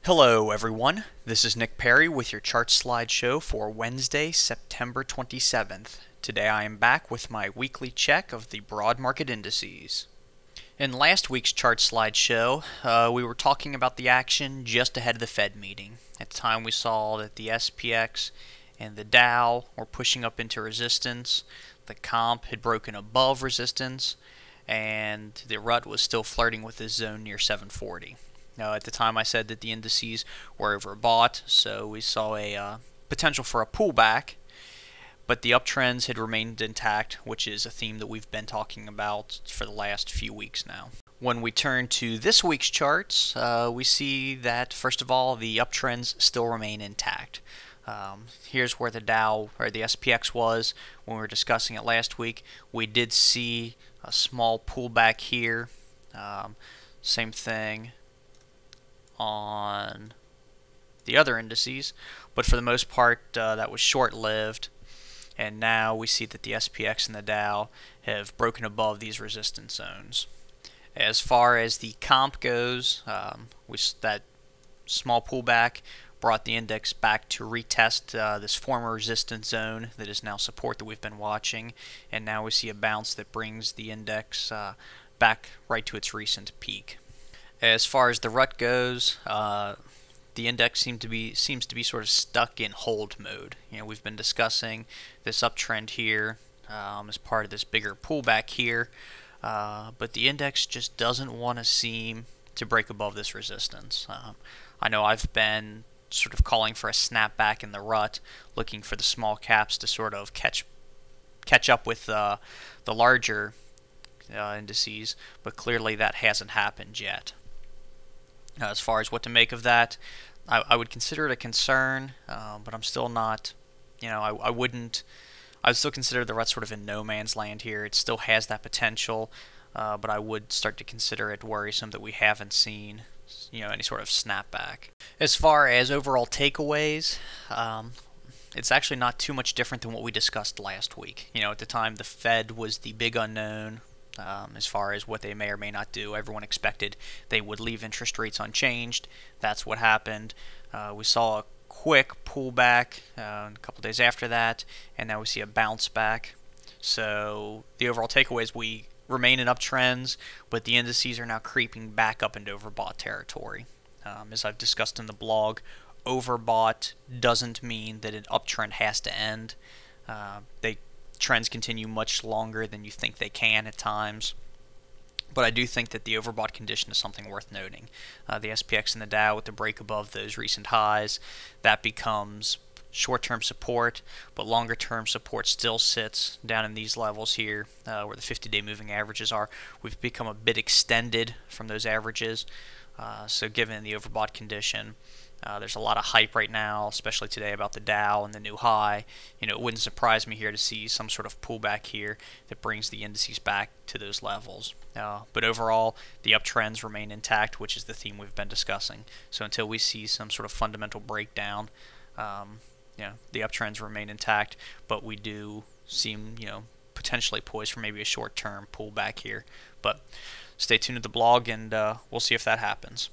Hello everyone, this is Nick Perry with your chart slideshow for Wednesday, September 27th. Today I am back with my weekly check of the broad market indices. In last week's chart slideshow, we were talking about the action just ahead of the Fed meeting. At the time we saw that the SPX and the Dow were pushing up into resistance, the comp had broken above resistance, and the rut was still flirting with this zone near 740. Now, at the time, I said that the indices were overbought, so we saw a potential for a pullback, but the uptrends had remained intact, which is a theme that we've been talking about for the last few weeks now. When we turn to this week's charts, we see that, first of all, the uptrends still remain intact. Here's where the Dow, or the SPX, was when we were discussing it last week. We did see a small pullback here. Same thing on the other indices, but for the most part that was short-lived, and now we see that the SPX and the Dow have broken above these resistance zones. As far as the comp goes, that small pullback brought the index back to retest this former resistance zone that is now support that we've been watching, and now we see a bounce that brings the index back right to its recent peak. As far as the rut goes, the index seems to be sort of stuck in hold mode. We've been discussing this uptrend here as part of this bigger pullback here, but the index just doesn't want to seem to break above this resistance. I know I've been sort of calling for a snapback in the rut, looking for the small caps to sort of catch up with the larger indices, but clearly that hasn't happened yet. As far as what to make of that, I would consider it a concern, but I'm still not, I wouldn't, I would still consider the rut sort of in no man's land here. It still has that potential, but I would start to consider it worrisome that we haven't seen, any sort of snapback. As far as overall takeaways, it's actually not too much different than what we discussed last week. At the time, the Fed was the big unknown. As far as what they may or may not do. Everyone expected they would leave interest rates unchanged. That's what happened. We saw a quick pullback a couple days after that, and now we see a bounce back. So the overall takeaway is we remain in uptrends, but the indices are now creeping back up into overbought territory. As I've discussed in the blog, overbought doesn't mean that an uptrend has to end. Trends continue much longer than you think they can at times. But I do think that the overbought condition is something worth noting. The SPX and the Dow with the break above those recent highs, that becomes short-term support, but longer-term support still sits down in these levels here where the 50-day moving averages are. We've become a bit extended from those averages, so given the overbought condition, there's a lot of hype right now, especially today, about the Dow and the new high. It wouldn't surprise me here to see some sort of pullback here that brings the indices back to those levels. But overall, the uptrends remain intact, which is the theme we've been discussing. So until we see some sort of fundamental breakdown, the uptrends remain intact, but we do seem, potentially poised for maybe a short-term pullback here. But stay tuned to the blog, and we'll see if that happens.